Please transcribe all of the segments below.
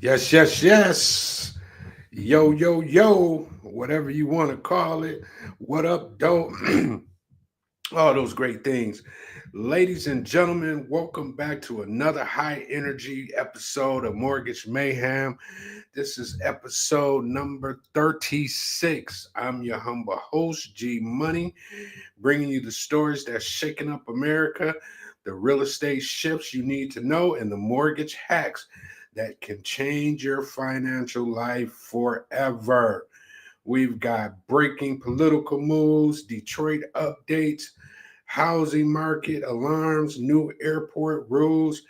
Yes, yes, yes. Yo, yo, yo, whatever you want to call it. What up, dope? All those great things. Ladies and gentlemen, welcome back to another high energy episode of Mortgage Mayhem. This is episode number 36. I'm your humble host, G Money, bringing you the stories that's shaking up America, the real estate shifts you need to know, and the mortgage hacks that can change your financial life forever. We've got breaking political moves, Detroit updates, housing market alarms, new airport rules,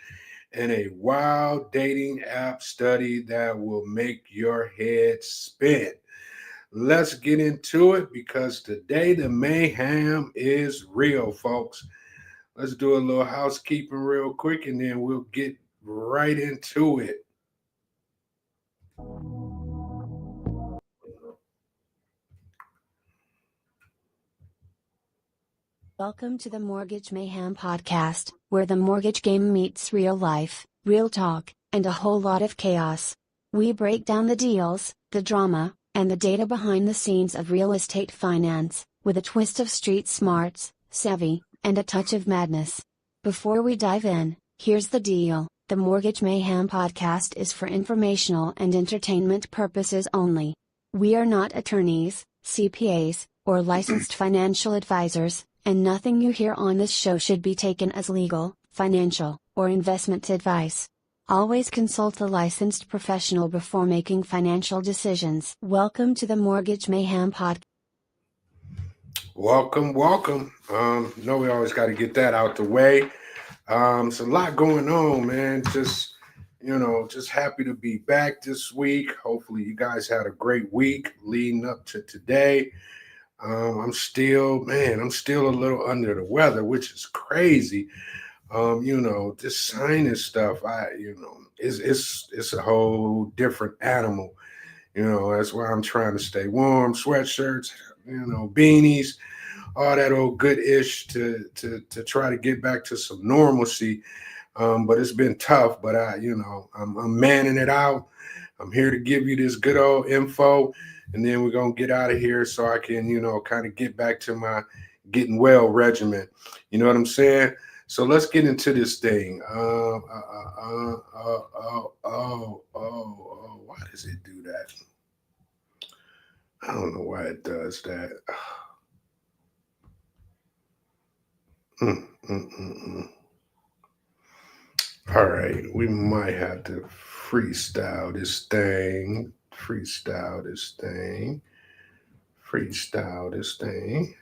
and a wild dating app study that will make your head spin. Let's get into it because today the mayhem is real, folks. Let's do a little housekeeping real quick and then we'll get right into it. Welcome to the Mortgage Mayhem podcast, where the mortgage game meets real life, real talk, and a whole lot of chaos. We break down the deals, the drama, and the data behind the scenes of real estate finance, with a twist of street smarts, savvy, and a touch of madness. Before we dive in, here's the deal. The Mortgage Mayhem podcast is for informational and entertainment purposes only. We are not attorneys, CPAs, or licensed financial advisors, and nothing you hear on this show should be taken as legal, financial, or investment advice. Always consult a licensed professional before making financial decisions. Welcome to the Mortgage Mayhem podcast. Welcome, welcome. Know we always got to get that out the way. It's a lot going on, man. Just happy to be back this week. Hopefully, you guys had a great week leading up to today. I'm still a little under the weather, which is crazy. This sinus stuff, it's a whole different animal. That's why I'm trying to stay warm, sweatshirts, beanies, all that old good ish to try to get back to some normalcy. But it's been tough, but I'm manning it out. I'm here to give you this good old info, and then we're gonna get out of here so I can, kind of get back to my getting well regimen. You know what I'm saying? So let's get into this thing. Why does it do that? I don't know why it does that. All right, we might have to freestyle this thing. Freestyle this thing. Freestyle this thing.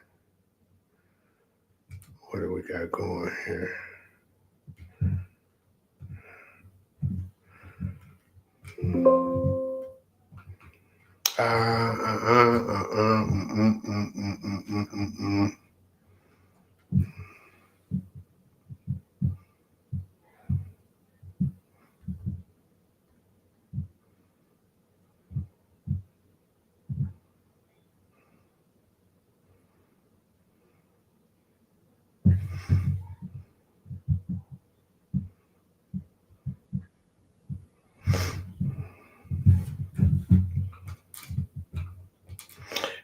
What do we got going here?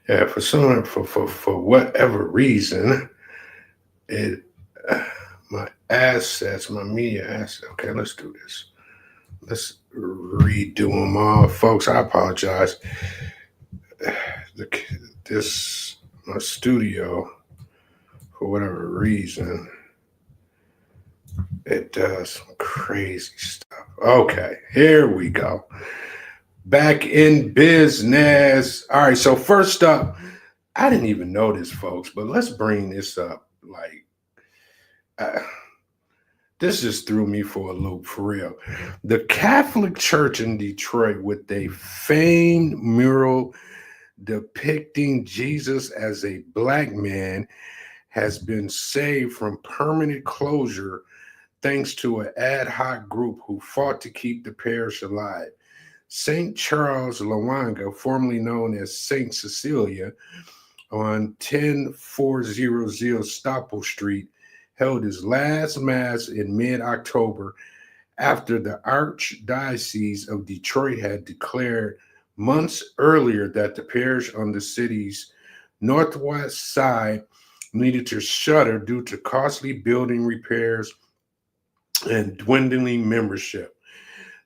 Yeah, for whatever reason, it my assets, my media assets. Okay, let's do this. Let's redo them all, folks. I apologize. This my studio, for whatever reason, it does some crazy stuff. Okay, here we go. Back in business. All right, so first up, I didn't even know this, folks, but let's bring this up. Uh, this just threw me for a loop, for real. The Catholic Church in Detroit, with a famed mural depicting Jesus as a black man, has been saved from permanent closure thanks to an ad hoc group who fought to keep the parish alive. St. Charles Lawanga, formerly known as St. Cecilia, on 10400 Stopple Street, held his last mass in mid-October after the Archdiocese of Detroit had declared months earlier that the parish on the city's northwest side needed to shutter due to costly building repairs and dwindling membership.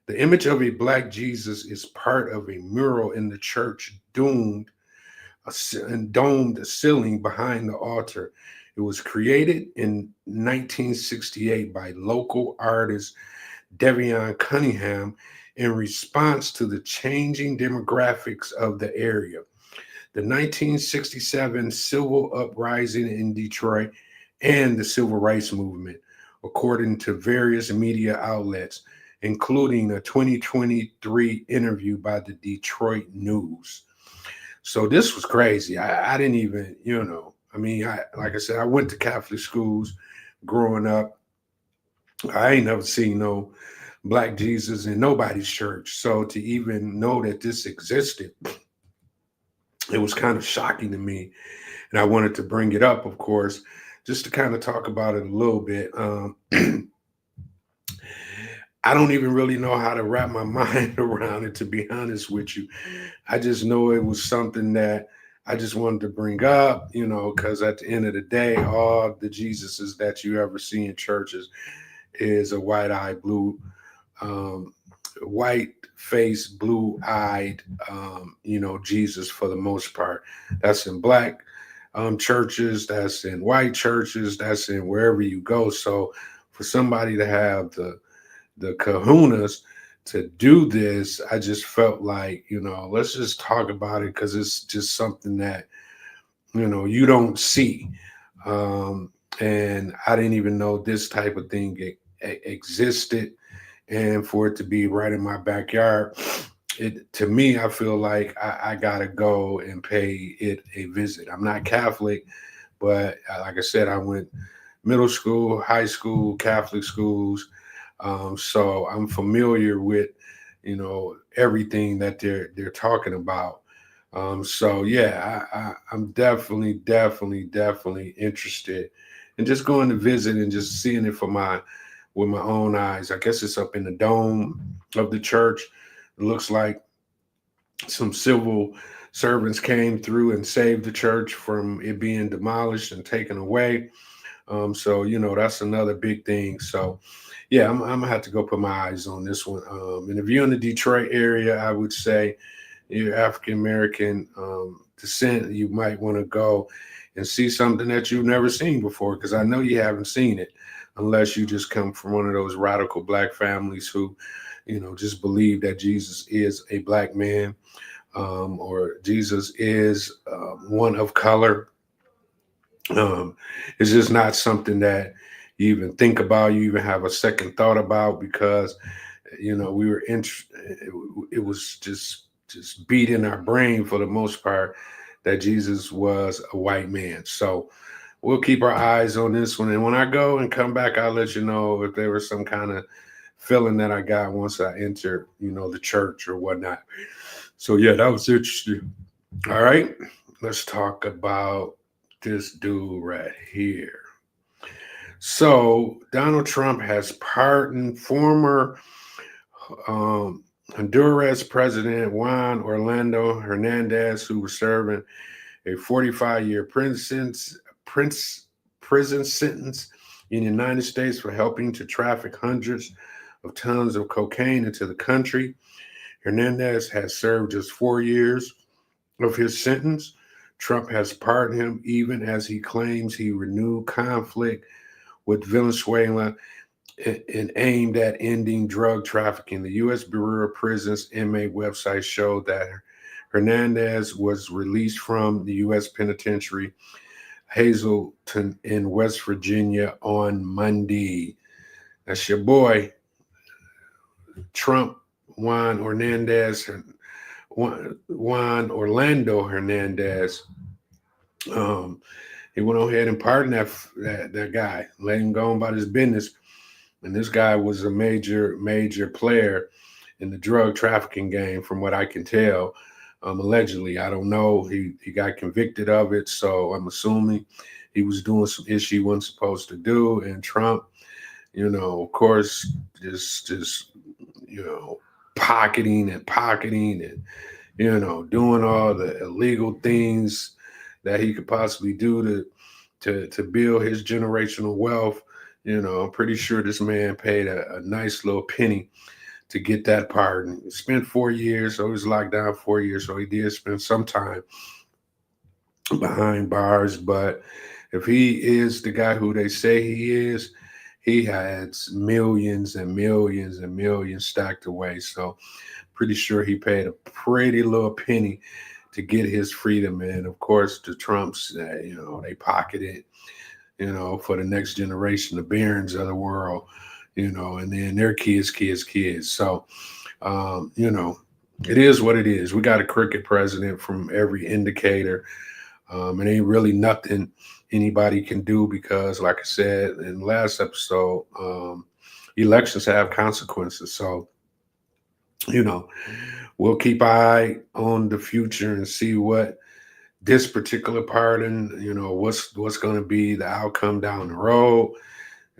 The image of a black Jesus is part of a mural in the church and domed ceiling behind the altar. It was created in 1968 by local artist Devion Cunningham in response to the changing demographics of the area. The 1967 civil uprising in Detroit and the civil rights movement, according to various media outlets, including a 2023 interview by the Detroit News. So this was crazy. I didn't even, I mean, like I said, I went to Catholic schools growing up. I ain't never seen no black Jesus in nobody's church. So to even know that this existed, it was kind of shocking to me. And I wanted to bring it up, of course, just to kind of talk about it a little bit. I don't even really know how to wrap my mind around it, to be honest with you. I just know it was something that I just wanted to bring up, because at the end of the day, all the Jesuses that you ever see in churches is a white-eyed, white face, blue-eyed, Jesus for the most part. That's in black churches, that's in white churches, that's in wherever you go. So for somebody to have the kahunas to do this, I just felt like, let's just talk about it, because it's just something that, you don't see. And I didn't even know this type of thing existed. And for it to be right in my backyard, to me, I feel like I gotta go and pay it a visit. I'm not Catholic, but like I said, I went middle school, high school, Catholic schools. So I'm familiar with, everything that they're talking about. So yeah, I'm definitely interested in just going to visit and just seeing it with my own eyes. I guess it's up in the dome of the church. It looks like some civil servants came through and saved the church from it being demolished and taken away. So that's another big thing. So yeah, I'm gonna have to go put my eyes on this one. And if you're in the Detroit area, I would say you're African American descent, you might want to go and see something that you've never seen before, because I know you haven't seen it unless you just come from one of those radical black families who, just believe that Jesus is a black man, or Jesus is one of color. It's just not something that you even think about, you even have a second thought about, because we were it was just beat in our brain for the most part that Jesus was a white man. So we'll keep our eyes on this one, and when I go and come back, I'll let you know if there was some kind of feeling that I got once I entered the church or whatnot. So yeah, that was interesting. All right, let's talk about this dude right here. So Donald Trump has pardoned former Honduras President Juan Orlando Hernandez, who was serving a 45-year prison sentence in the United States for helping to traffic hundreds of tons of cocaine into the country. Hernandez has served just 4 years of his sentence. Trump has pardoned him even as he claims he renewed conflict with Venezuela and aimed at ending drug trafficking. The U.S. Bureau of Prisons inmate website showed that Hernandez was released from the U.S. Penitentiary Hazleton in West Virginia on Monday. That's your boy, Trump, Juan Orlando Hernandez. He went ahead and pardoned that guy, let him go about his business. And this guy was a major player in the drug trafficking game, from what I can tell. Allegedly, I don't know. He got convicted of it, so I'm assuming he was doing some ish he wasn't supposed to do. And Trump Of course, just pocketing and pocketing and doing all the illegal things that he could possibly do to build his generational wealth. I'm pretty sure this man paid a nice little penny to get that pardon. He spent 4 years, so he was locked down 4 years, so he did spend some time behind bars. But if he is the guy who they say he is, he has millions and millions and millions stacked away. So pretty sure he paid a pretty little penny to get his freedom. And of course, the Trumps, they pocketed, for the next generation, the Barons of the world, and then their kids. So, it is what it is. We got a crooked president from every indicator. It ain't really nothing anybody can do because, like I said in the last episode, elections have consequences. So, you know, we'll keep an eye on the future and see what this particular pardon, what's going to be the outcome down the road.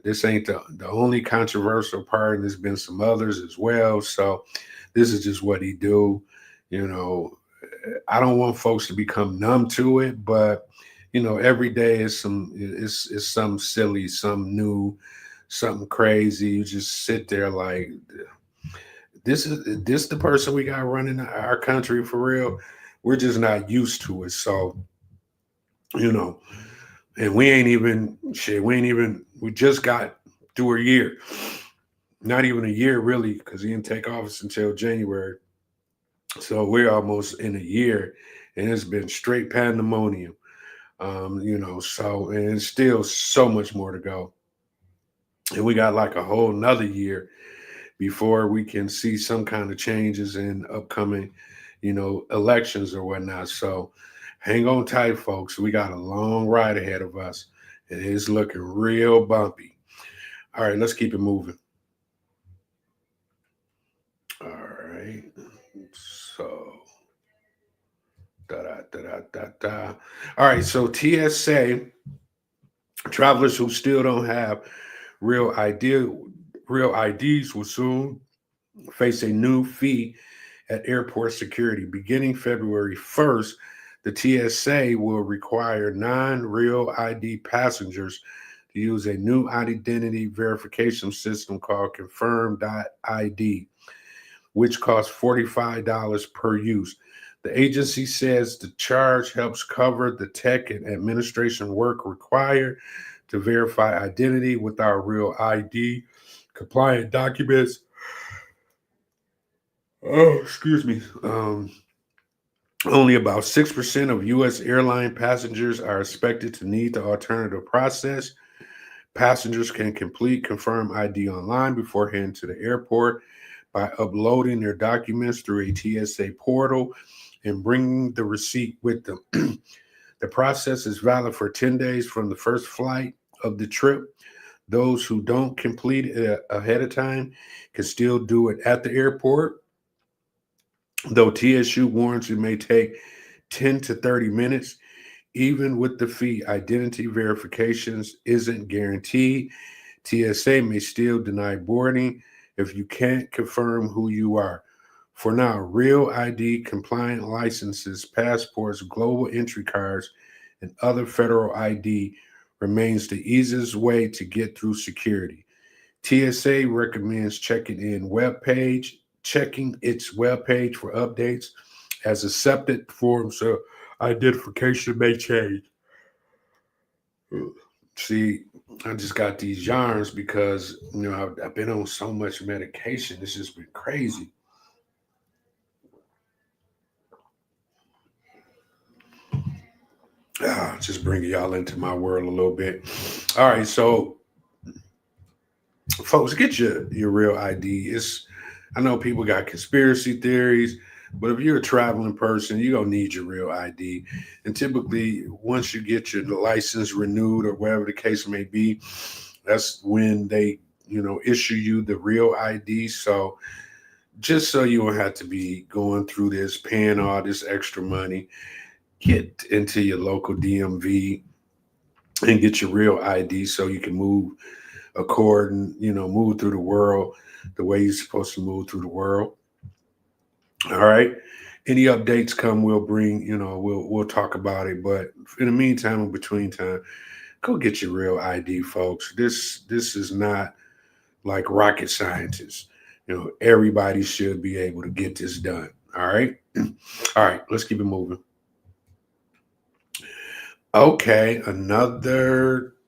This ain't the only controversial pardon. There's been some others as well. So this is just what he do. You know, I don't want folks to become numb to it, but every day is it's some silly, some new, something crazy. You just sit there like, this the person we got running our country for real. We're just not used to it. So, you know, and we ain't even shit. We just got through a year. Not even a year really, because he didn't take office until January. So we're almost in a year, and it's been straight pandemonium. So and it's still so much more to go. And we got like a whole nother year before we can see some kind of changes in upcoming, elections or whatnot. So hang on tight, folks. We got a long ride ahead of us, and it's looking real bumpy. All right, let's keep it moving. All right. So da da da da da da. All right, so TSA travelers who still don't have real ID real IDs will soon face a new fee at airport security. Beginning February 1st, the TSA will require non-real ID passengers to use a new identity verification system called Confirm.ID, which costs $45 per use. The agency says the charge helps cover the tech and administration work required to verify identity without real ID compliant documents. Oh, excuse me. Only about 6% of U.S. airline passengers are expected to need the alternative process. Passengers can complete Confirm ID online before heading to the airport by uploading their documents through a TSA portal and bringing the receipt with them. The process is valid for 10 days from the first flight of the trip. Those who don't complete it ahead of time can still do it at the airport, though TSU warns it may take 10 to 30 minutes. Even with the fee, identity verifications isn't guaranteed. TSA may still deny boarding if you can't confirm who you are. For now, real ID compliant licenses, passports, global entry cards, and other federal ID remains the easiest way to get through security. TSA recommends checking its webpage for updates, as accepted forms of identification may change. See, I just got these yarns because I've been on so much medication. It's just been crazy. Just bringing y'all into my world a little bit. All right, so folks, get your real ID. I know people got conspiracy theories, but if you're a traveling person, you're gonna need your real ID. And typically, once you get your license renewed or whatever the case may be, that's when they, issue you the real ID. So just so you don't have to be going through this, paying all this extra money, get into your local DMV and get your real ID so you can move accord and move through the world the way you're supposed to move through the world. All right. Any updates come, we'll bring. We'll talk about it. But in the meantime, in between time, go get your real ID, folks. This is not like rocket scientists. Everybody should be able to get this done. All right. All right. Let's keep it moving. Okay,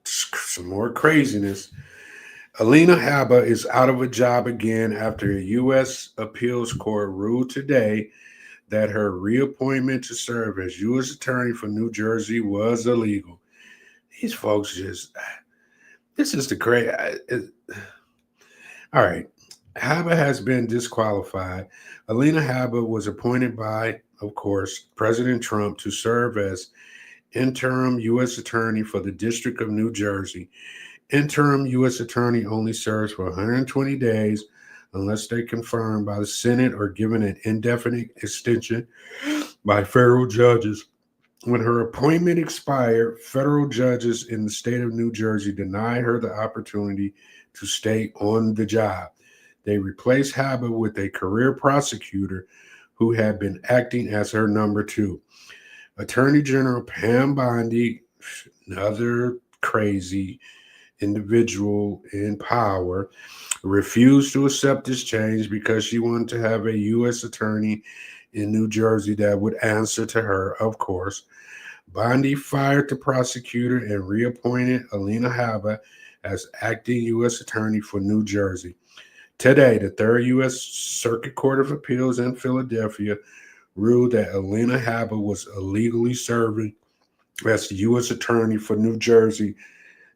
some more craziness. Alina Habba is out of a job again after a U.S. appeals court ruled today that her reappointment to serve as U.S. Attorney for New Jersey was illegal. These folks this is the great. All right. Habba has been disqualified. Alina Habba was appointed by, of course, President Trump to serve as interim U.S. Attorney for the District of New Jersey. Interim U.S. Attorney only serves for 120 days unless they confirmed by the Senate or given an indefinite extension by federal judges. When her appointment expired, federal judges in the state of New Jersey denied her the opportunity to stay on the job. They replaced Habba with a career prosecutor who had been acting as her number two. Attorney General Pam Bondi, another crazy individual in power, refused to accept this change because she wanted to have a U.S. attorney in New Jersey that would answer to her, of course. Bondi fired the prosecutor and reappointed Alina Habba as acting U.S. attorney for New Jersey. Today, the Third U.S. Circuit Court of Appeals in Philadelphia ruled that Alina Habba was illegally serving as the U.S. attorney for New Jersey,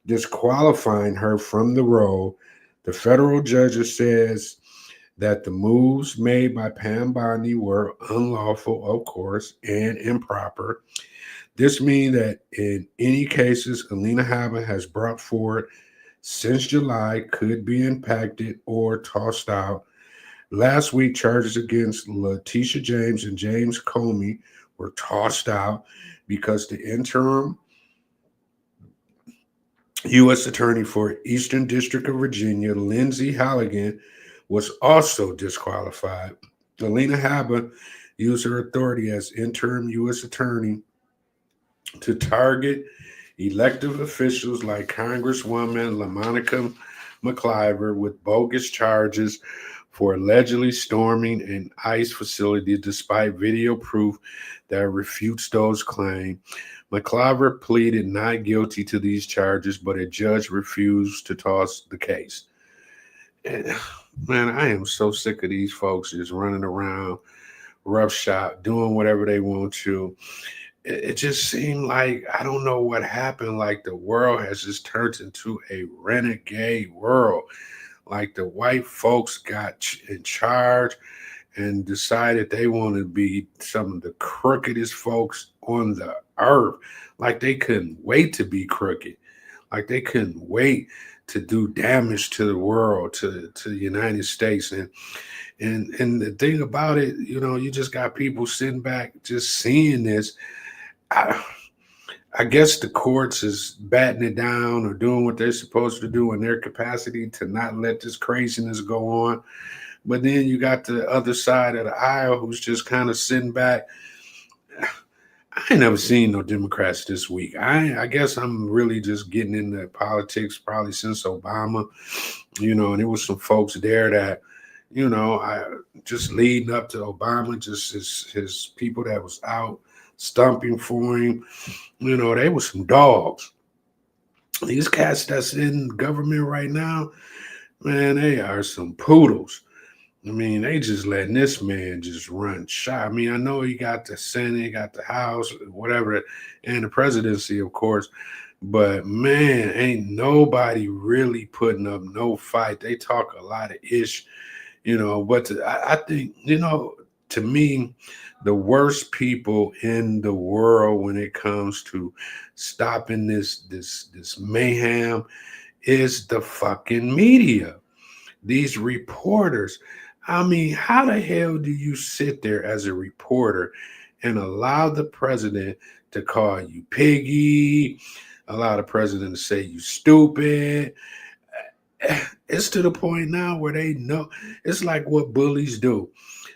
disqualifying her from the role. The federal judge says that the moves made by Pam Bondi were unlawful, of course, and improper. This means that in any cases Alina Habba has brought forward since July could be impacted or tossed out. Last week, charges against Letitia James and James Comey were tossed out because the interim U.S. Attorney for Eastern District of Virginia, Lindsay Halligan, was also disqualified. Alina Habba used her authority as interim U.S. Attorney to target elected officials like Congresswoman LaMonica McIver with bogus charges for allegedly storming an ICE facility despite video proof that refutes those claims. McIver pleaded not guilty to these charges, but a judge refused to toss the case. And, man, I am so sick of these folks just running around roughshod, doing whatever they want to. It just seemed like, I don't know what happened, like the world has just turned into a renegade world. Like the white folks got in charge and decided they want to be some of the crookedest folks on the earth. Like they couldn't wait to be crooked. Like they couldn't wait to do damage to the world, to the United States. And the thing about it, you just got people sitting back just seeing this. I guess the courts is batting it down or doing what they're supposed to do in their capacity to not let this craziness go on. But then you got the other side of the aisle who's just kind of sitting back. I ain't never seen no Democrats this week. I guess I'm really just getting into politics probably since Obama, and there was some folks there that, I just leading up to Obama, just his people that was out stumping for him, they were some dogs. These cats that's in government right now, man, they are some poodles. I mean, they just letting this man just run shy. I mean, I know he got the Senate, he got the House, whatever, and the presidency, of course. But man, ain't nobody really putting up no fight. They talk a lot of ish, But I think, to me, the worst people in the world when it comes to stopping this mayhem is the fucking media. These reporters. I mean, how the hell do you sit there as a reporter and allow the president to call you piggy, allow the president to say you stupid? It's to the point now where they know it's like what bullies do.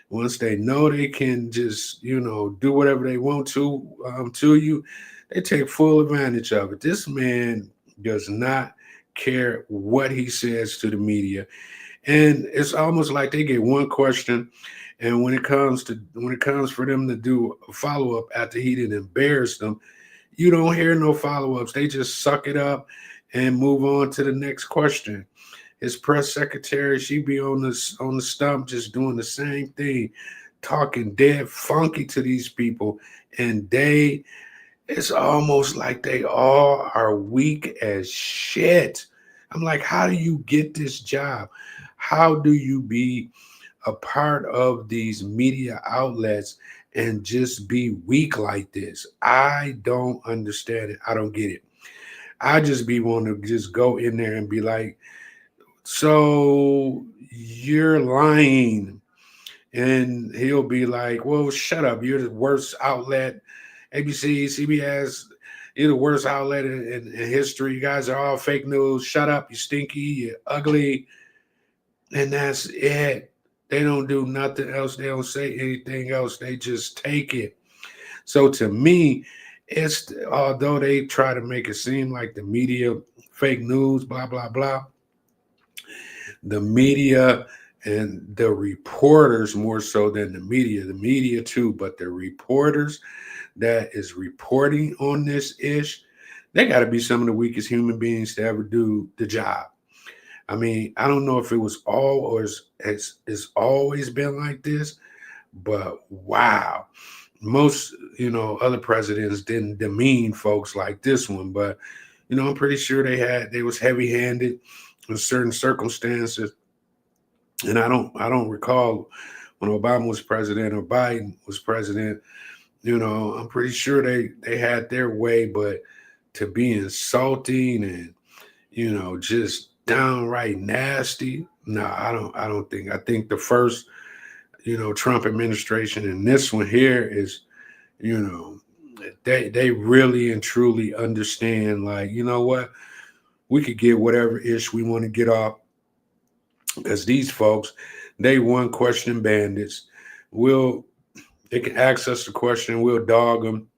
Once they know they can just, do whatever they want to you, they take full advantage of it. This man does not care what he says to the media. And it's almost like they get one question, and when it comes for them to do a follow-up after he didn't embarrass them, you don't hear no follow-ups. They just suck it up and move on to the next question. His press secretary, she be on the stump just doing the same thing, talking dead funky to these people, and it's almost like they all are weak as shit. I'm like, how do you get this job? How do you be a part of these media outlets and just be weak like this? I don't understand it. I don't get it. I just be wanting to just go in there and be like, so you're lying. And he'll be like, well, shut up. You're the worst outlet. ABC, CBS, you're the worst outlet in history. You guys are all fake news. Shut up. You stinky. You're ugly. And that's it. They don't do nothing else. They don't say anything else. They just take it. So to me, it's although they try to make it seem like the media, fake news, blah, blah, blah, the media and the reporters more so than the media too, but the reporters that is reporting on this ish, they got to be some of the weakest human beings to ever do the job. I mean, I don't know if it was all or it's always been like this, but wow. Most, other presidents didn't demean folks like this one, but I'm pretty sure they was heavy-handed in certain circumstances. And I don't recall when Obama was president or Biden was president, I'm pretty sure they had their way, but to be insulting and, just downright nasty, no, I don't think. I think the first, Trump administration and this one here is, you know, they really and truly understand, like, you know what, we could get whatever ish we want to get off, because these folks, they one question bandits. We'll They can ask us the question, we'll dog them.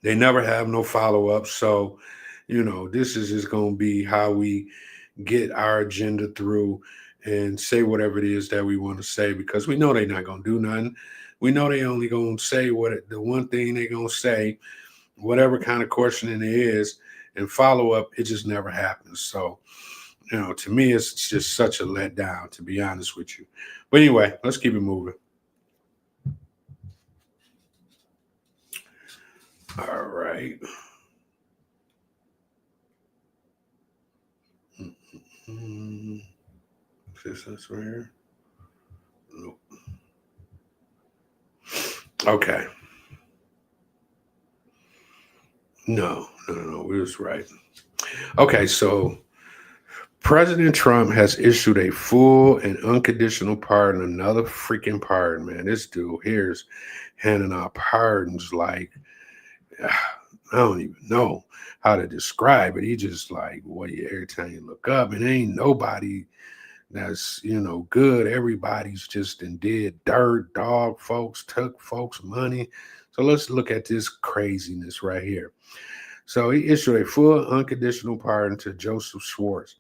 They never have no follow up. So, this is just going to be how we get our agenda through and say whatever it is that we want to say, because we know they're not going to do nothing. We know they only going to say the one thing they're going to say, whatever kind of questioning it is, and follow up, it just never happens. So, to me, it's just such a letdown, to be honest with you. But anyway, let's keep it moving. All right. Mm, is this right here? Nope. Okay. No. We was right. Okay, so President Trump has issued a full and unconditional pardon. Another freaking pardon, man. This dude here's handing out pardons like I don't even know how to describe it. He just like, what, every time you look up, and ain't nobody that's, good. Everybody's just and did dirt, dog folks, took folks' money. So let's look at this craziness right here. So he issued a full unconditional pardon to Joseph Schwartz,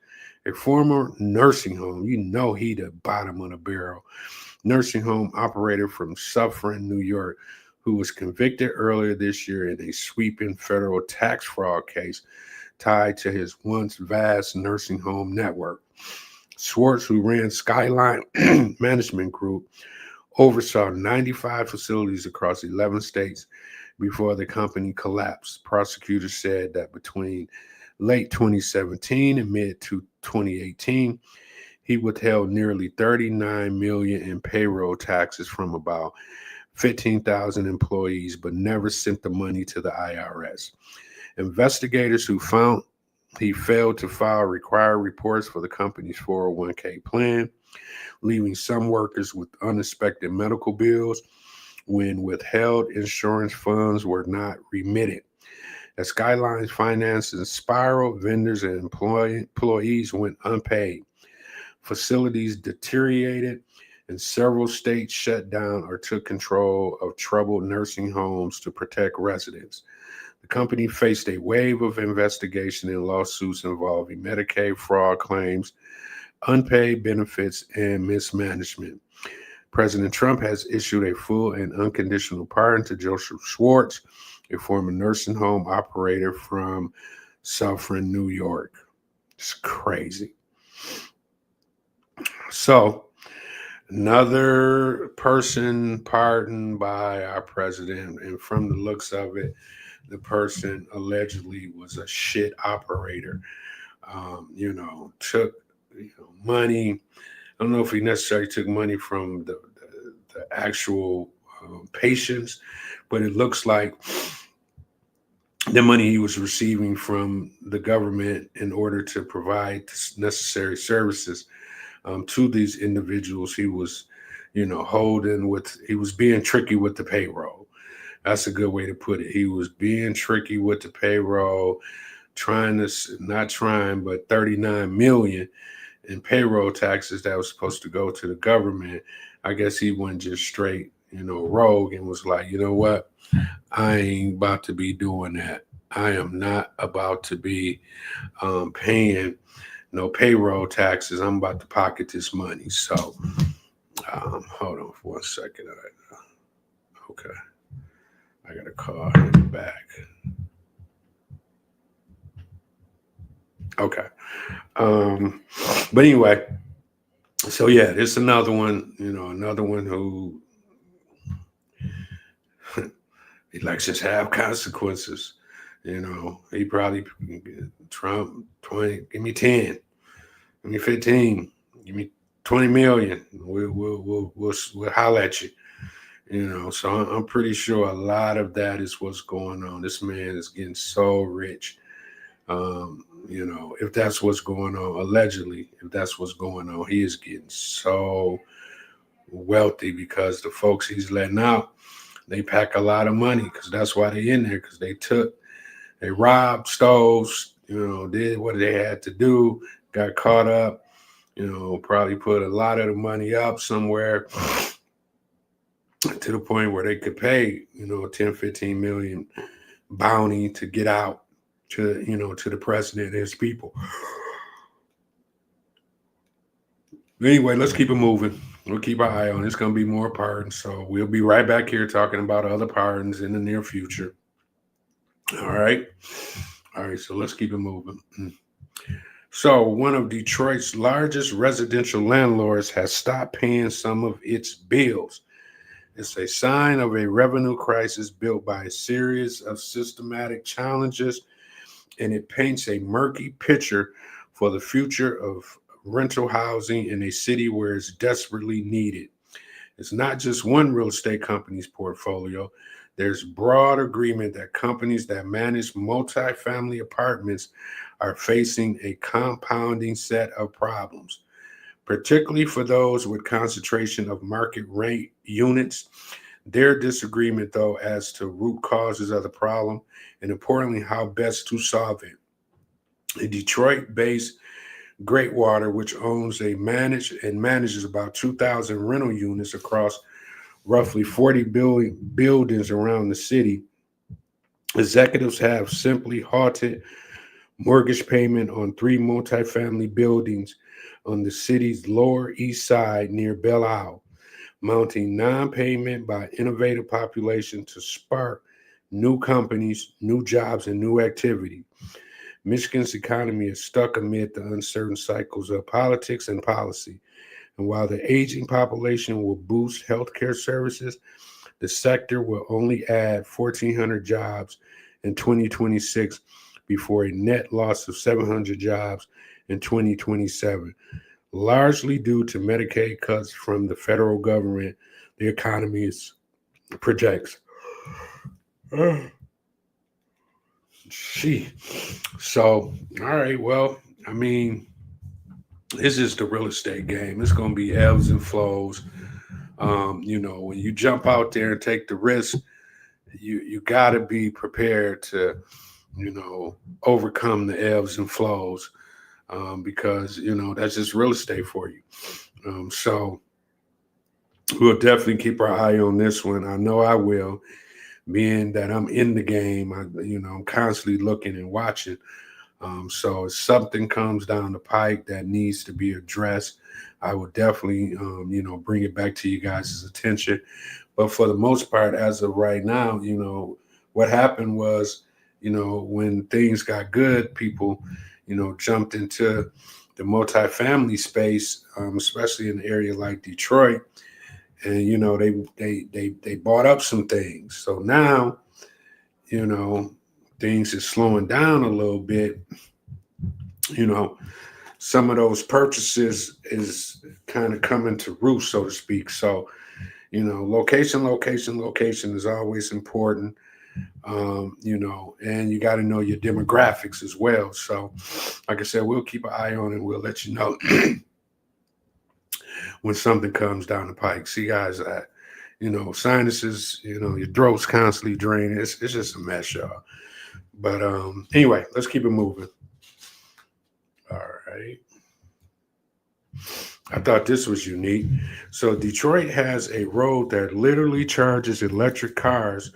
a former nursing home. He the bottom of the barrel. Nursing home operator from Suffern, New York, who was convicted earlier this year in a sweeping federal tax fraud case tied to his once vast nursing home network. Schwartz, who ran Skyline Management Group, oversaw 95 facilities across 11 states before the company collapsed. Prosecutors said that between late 2017 and mid 2018, he withheld nearly $39 million in payroll taxes from about 15,000 employees, but never sent the money to the IRS. Investigators who found he failed to file required reports for the company's 401k plan, leaving some workers with unexpected medical bills when withheld insurance funds were not remitted. As Skyline's finances spiraled, vendors and employees went unpaid. Facilities deteriorated, and several states shut down or took control of troubled nursing homes to protect residents. The company faced a wave of investigation and lawsuits involving Medicaid fraud claims, unpaid benefits, and mismanagement. President Trump has issued a full and unconditional pardon to Joseph Schwartz, a former nursing home operator from Suffern, New York. It's crazy. So, another person pardoned by our president, and from the looks of it, the person allegedly was a shit operator. Took money. I don't know if he necessarily took money from the actual patients, but it looks like the money he was receiving from the government in order to provide necessary services to these individuals. He was, he was being tricky with the payroll. That's a good way to put it. He was being tricky with the payroll, not trying, but 39 million in payroll taxes that was supposed to go to the government. I guess he went just straight, rogue and was like, you know what? I ain't about to be doing that. I am not about to be paying no payroll taxes. I'm about to pocket this money. So hold on for 1 second. Okay. I got a call in the back. Okay. But anyway, so yeah, there's another one, who elections have consequences. He probably, Trump, 20, give me 10, give me 15, give me 20 million. We'll holler at you. So I'm pretty sure a lot of that is what's going on. This man is getting so rich. If that's what's going on, allegedly, if that's what's going on, he is getting so wealthy because the folks he's letting out, they pack a lot of money because that's why they in there, because they robbed, stole, did what they had to do, got caught up, probably put a lot of the money up somewhere to the point where they could pay, 10, 15 million bounty to get out to the president and his people. Anyway, let's keep it moving. We'll keep our eye on it. It's going to be more pardons. So we'll be right back here talking about other pardons in the near future. All right. So let's keep it moving. So one of Detroit's largest residential landlords has stopped paying some of its bills. It's a sign of a revenue crisis built by a series of systematic challenges, and it paints a murky picture for the future of rental housing in a city where it's desperately needed. It's not just one real estate company's portfolio. There's broad agreement that companies that manage multifamily apartments are facing a compounding set of problems, particularly for those with concentration of market rate units. Their disagreement, though, as to root causes of the problem and importantly, how best to solve it. A Detroit-based Greatwater, which owns manages about 2,000 rental units across roughly 40 buildings around the city. Executives have simply halted mortgage payment on 3 multifamily buildings on the city's Lower East Side near Belle Isle, mounting non-payment by innovative population to spark new companies, new jobs, and new activity. Michigan's economy is stuck amid the uncertain cycles of politics and policy. And while the aging population will boost healthcare services, the sector will only add 1,400 jobs in 2026 before a net loss of 700 jobs in 2027, largely due to Medicaid cuts from the federal government, the economy projects. So, all right, well, I mean, it's just the real estate game. It's going to be ebbs and flows. When you jump out there and take the risk, you got to be prepared to, overcome the ebbs and flows, because that's just real estate for you. So we'll definitely keep our eye on this one. I know I will, being that I'm in the game. I'm constantly looking and watching. So if something comes down the pike that needs to be addressed, I will definitely, bring it back to you guys' attention. But for the most part, as of right now, what happened was, when things got good, people, jumped into the multifamily space, especially in an area like Detroit, and they bought up some things. So now, you know, things is slowing down a little bit. You know, some of those purchases is kind of coming to roost, so to speak. So, location, location, location is always important. And you got to know your demographics as well. So, like I said, we'll keep an eye on it. We'll let you know when something comes down the pike. See, guys, sinuses, your throat's constantly draining. It's just a mess, y'all. But anyway, let's keep it moving. All right. I thought this was unique. So Detroit has a road that literally charges electric cars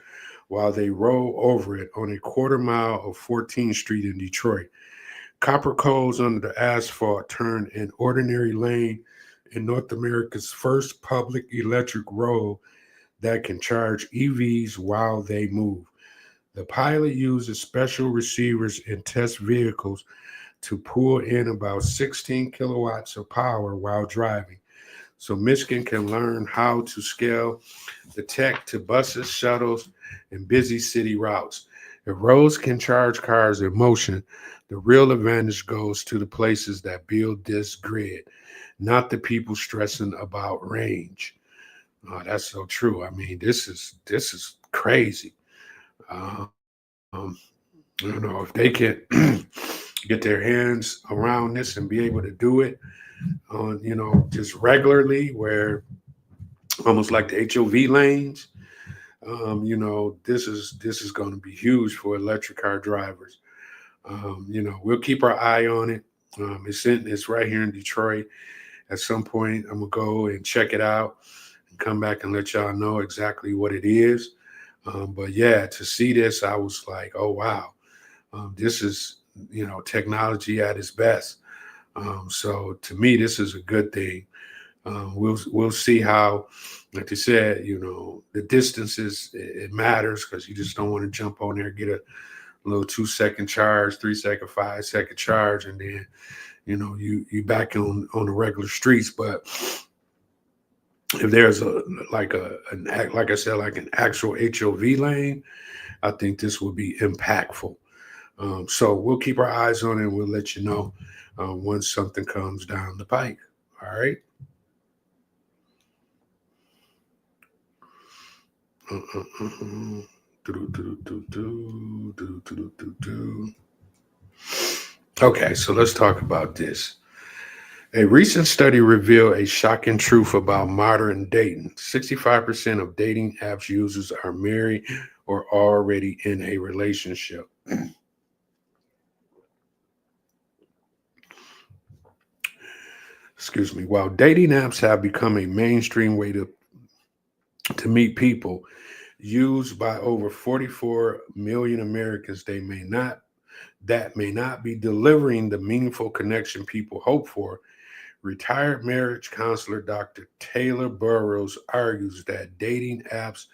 while they roll over it on a quarter mile of 14th Street in Detroit. Copper coals under the asphalt turn an ordinary lane in North America's first public electric road that can charge EVs while they move. The pilot uses special receivers in test vehicles to pull in about 16 kilowatts of power while driving. So Michigan can learn how to scale the tech to buses, shuttles, and busy city routes. If roads can charge cars in motion, the real advantage goes to the places that build this grid, not the people stressing about range. Oh, that's so true. I mean, this is crazy. Um, if they can get their hands around this and be able to do it on, just regularly, where almost like the HOV lanes, this is going to be huge for electric car drivers. We'll keep our eye on it. It's right here in Detroit. At some point, I'm gonna go and check it out and come back and let y'all know exactly what it is. But yeah, to see this, I was like, oh wow, this is technology at its best. So to me, this is a good thing. We'll see how, like you said, the distances it matters, because you just don't want to jump on there, get a little 2 second charge, 3 second, 5 second charge, and then you back on the regular streets. But if there's like I said, like an actual HOV lane, I think this will be impactful. So we'll keep our eyes on it, and we'll let you know once something comes down the pike. All right. Okay, so let's talk about this. A recent study revealed a shocking truth about modern dating. 65% of dating apps users are married or already in a relationship. Excuse me. While dating apps have become a mainstream way to meet people, used by over 44 million Americans, that may not be delivering the meaningful connection people hope for. Retired marriage counselor Dr. Taylor Burrows argues that dating apps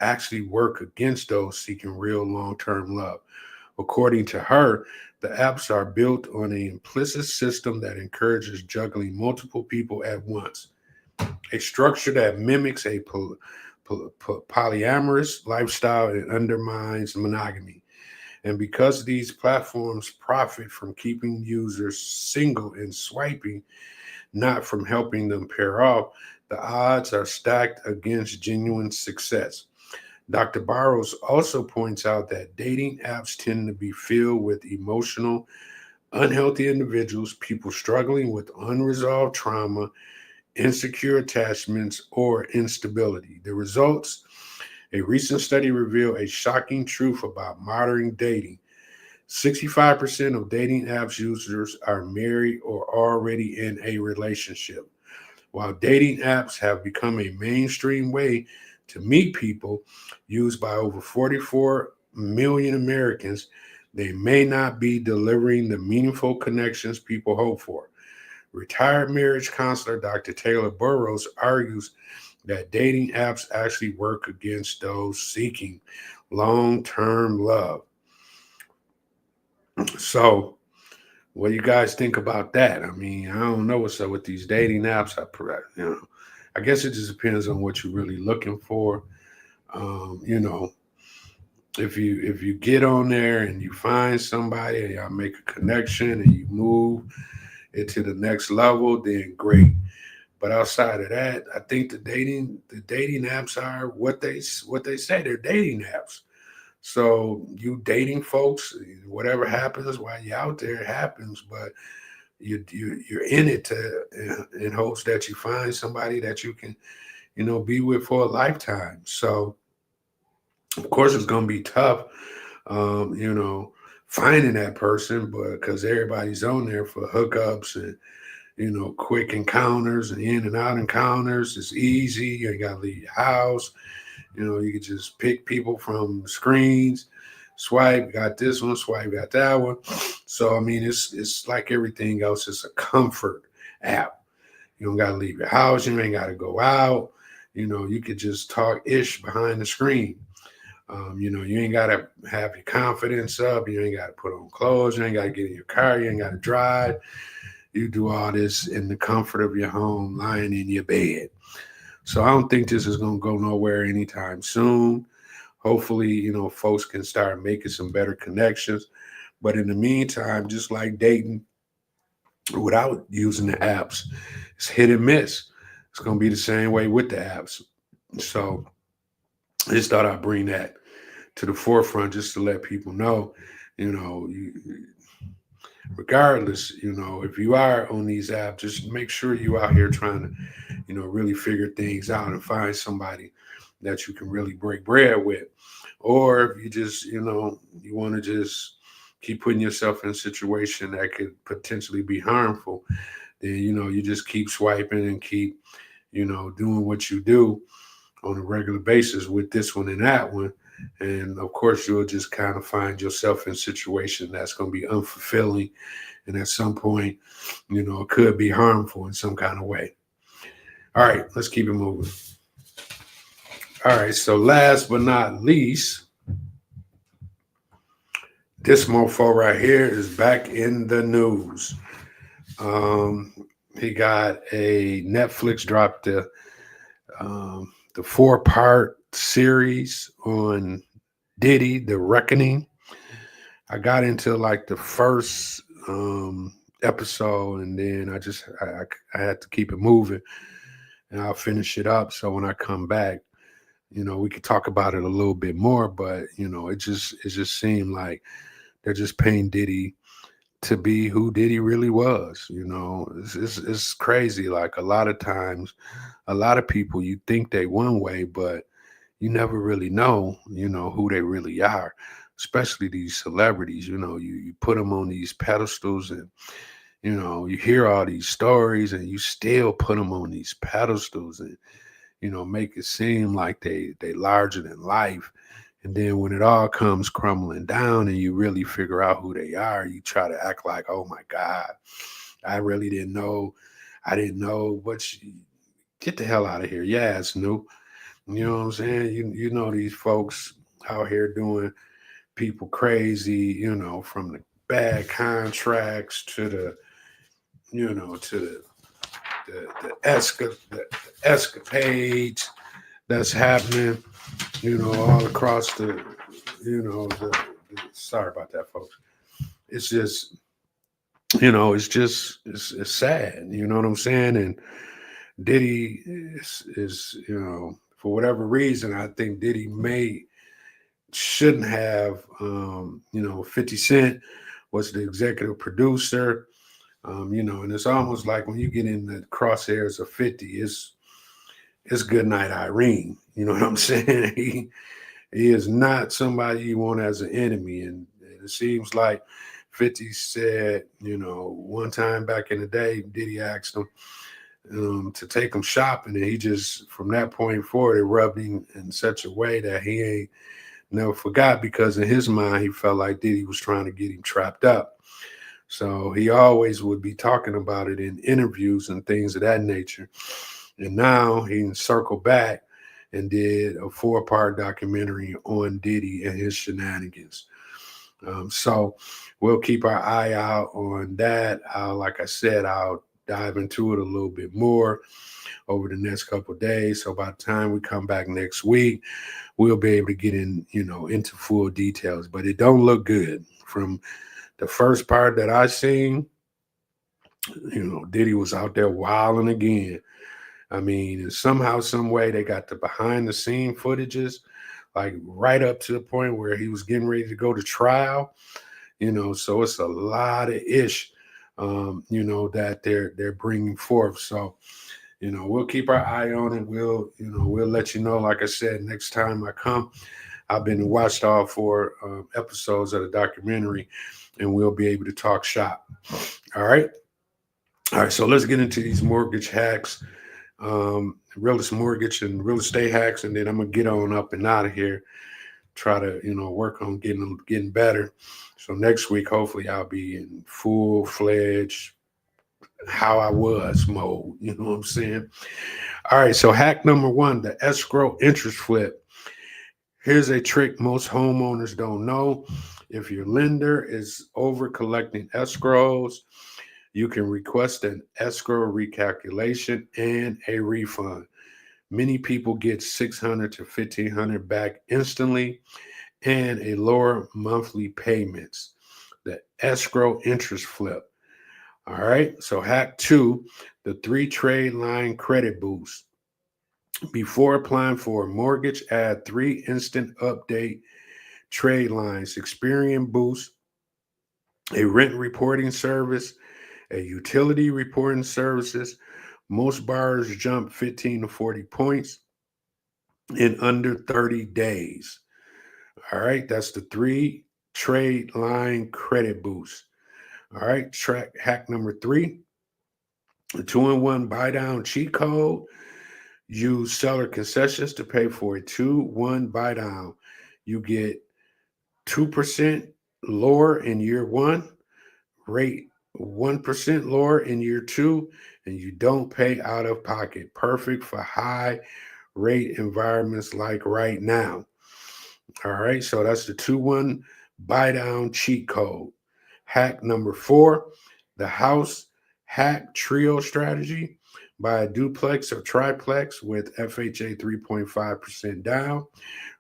actually work against those seeking real long-term love. According to her, the apps are built on an implicit system that encourages juggling multiple people at once, a structure that mimics a polyamorous lifestyle and undermines monogamy. And because these platforms profit from keeping users single and swiping, not from helping them pair off, the odds are stacked against genuine success. Dr. Barrows also points out that dating apps tend to be filled with emotional, unhealthy individuals, people struggling with unresolved trauma, insecure attachments, or instability. The results: a recent study revealed a shocking truth about modern dating. 65% of dating apps users are married or already in a relationship. While dating apps have become a mainstream way to meet people, used by over 44 million Americans, they may not be delivering the meaningful connections people hope for. Retired marriage counselor Dr. Taylor Burrows argues that dating apps actually work against those seeking long term love. So, what do you guys think about that? I mean, I don't know what's up with these dating apps. I guess it just depends on what you're really looking for. You know, if you get on there and you find somebody and y'all make a connection and you move it to the next level, then great. But outside of that, I think the dating apps are what they say. They're dating apps. So you dating folks, whatever happens while you're out there, it happens. But you're in it to in hopes that you find somebody that you can be with for a lifetime. So of course it's gonna be tough, finding that person, but because everybody's on there for hookups and quick encounters and in and out encounters. It's easy. You ain't got to leave your house. You can just pick people from screens, swipe, got this one, swipe, got that one. So, I mean, it's like everything else. It's a comfort app. You don't got to leave your house. You ain't got to go out. You could just talk ish behind the screen. You ain't got to have your confidence up. You ain't got to put on clothes. You ain't got to get in your car. You ain't got to drive. You do all this in the comfort of your home, lying in your bed. So I don't think this is going to go nowhere anytime soon. Hopefully, folks can start making some better connections. But in the meantime, just like dating without using the apps, it's hit and miss. It's going to be the same way with the apps. So I just thought I'd bring that to the forefront just to let people know, regardless, if you are on these apps, just make sure you out here trying to, really figure things out and find somebody that you can really break bread with. Or if you just, you want to just keep putting yourself in a situation that could potentially be harmful, then, you just keep swiping and keep, doing what you do on a regular basis with this one and that one. And of course, you'll just kind of find yourself in a situation that's going to be unfulfilling. And at some point, it could be harmful in some kind of way. All right, let's keep it moving. All right, so last but not least, this mofo right here is back in the news. Um, he got a Netflix dropped the 4-part series on Diddy, The Reckoning. I got into like the first episode, and then I had to keep it moving, and I'll finish it up. So when I come back, we could talk about it a little bit more. But it just seemed like they're just paying Diddy to be who Diddy really was. It's crazy. Like a lot of times, a lot of people you think they one way, but you never really know, who they really are. Especially these celebrities, you put them on these pedestals, and you hear all these stories, and you still put them on these pedestals, and make it seem like they larger than life. And then when it all comes crumbling down and you really figure out who they are, you try to act like, oh my God, I really didn't know. I didn't know. Get the hell out of here. Yeah, it's new. You know what I'm saying? You know these folks out here doing people crazy, from the bad contracts to the escapades that's happening, all across sorry about that, folks. It's just, it's sad, you know what I'm saying? And Diddy is for whatever reason, I think Diddy shouldn't have, 50 Cent was the executive producer, and it's almost like when you get in the crosshairs of 50, it's good night, Irene. You know what I'm saying? He is not somebody you want as an enemy. And And it seems like 50 said, one time back in the day, Diddy asked him to take him shopping, and he just, from that point forward, it rubbed him in such a way that he ain't never forgot, because in his mind, he felt like Diddy was trying to get him trapped up. So he always would be talking about it in interviews and things of that nature. And now he circled back and did a 4-part documentary on Diddy and his shenanigans. So we'll keep our eye out on that. Like I said, I'll dive into it a little bit more over the next couple of days. So by the time we come back next week, we'll be able to get into full details. But it don't look good. From the first part that I seen, Diddy was out there wilding again. I mean, somehow, some way, they got the behind the scene footages, like right up to the point where he was getting ready to go to trial. So it's a lot of ish, that they're bringing forth. So, we'll keep our eye on it. We'll let you know. Like I said, next time I come, I've been watched all 4 episodes of the documentary, and we'll be able to talk shop. All right. All right. So let's get into these mortgage hacks, realist mortgage and real estate hacks, and then I'm gonna get on up and out of here. Try to work on getting better. So next week, hopefully, I'll be in full-fledged how I was mode. You know what I'm saying? All right. So hack number 1, the escrow interest flip. Here's a trick most homeowners don't know. If your lender is over collecting escrows, you can request an escrow recalculation and a refund. Many people get $600 to $1,500 back instantly and a lower monthly payments. The escrow interest flip. All right. So hack 2, the 3 trade line credit boost. Before applying for a mortgage, add 3 instant update trade lines: Experian Boost, a rent reporting service, a utility reporting services. Most borrowers jump 15 to 40 points in under 30 days. All right, that's the 3 trade line credit boost. All right, track hack number 3, the 2-in-1 buy down cheat code. Use seller concessions to pay for a 2-1 buy down. You get 2% lower in year 1, rate 1% lower in year 2, and you don't pay out of pocket. Perfect for high rate environments like right now. All right, so that's the 2-1 buy down cheat code. Hack number 4, the house hack trio strategy. Buy a duplex or triplex with FHA 3.5% down.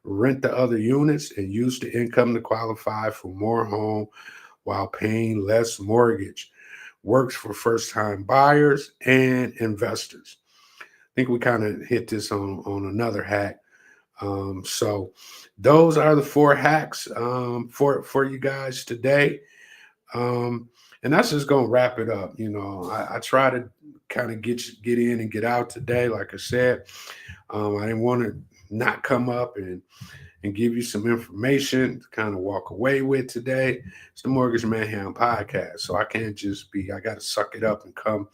Rent the other units and use the income to qualify for more home while paying less mortgage. Works for first-time buyers and investors. I think we kind of hit this on another hack. So those are the 4 hacks for you guys today. And that's just gonna wrap it up. I try to kind of get in and get out today. Like I said, I didn't want to not come up and give you some information to kind of walk away with today. It's the Mortgage Mayhem podcast, so I can't just I got to suck it up and come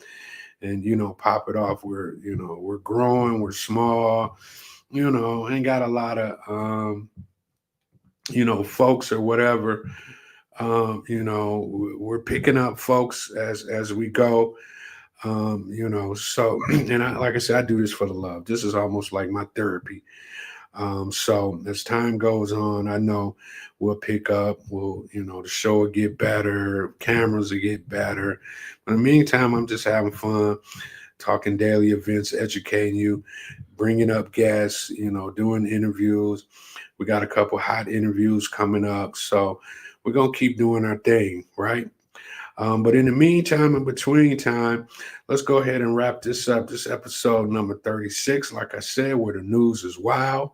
and pop it off. We're growing, we're small, ain't got a lot of folks or whatever. We're picking up folks as we go. So and like I said, I do this for the love. This is almost like my therapy. So as time goes on, I know we'll pick up, the show will get better, cameras will get better. But in the meantime, I'm just having fun, talking daily events, educating you, bringing up guests, doing interviews. We got a couple hot interviews coming up. So we're going to keep doing our thing, right? But in the meantime, in between time, let's go ahead and wrap this up. This episode number 36, like I said, where the news is wild.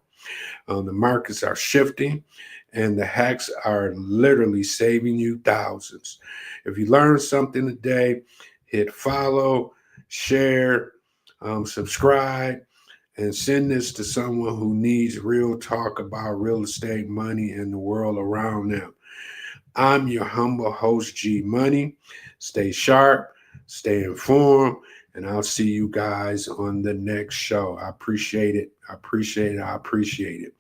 The markets are shifting, and the hacks are literally saving you thousands. If you learned something today, hit follow, share, subscribe, and send this to someone who needs real talk about real estate, money, and the world around them. I'm your humble host, G Money. Stay sharp, stay informed, and I'll see you guys on the next show. I appreciate it. I appreciate it. I appreciate it.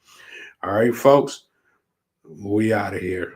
All right, folks, we out of here.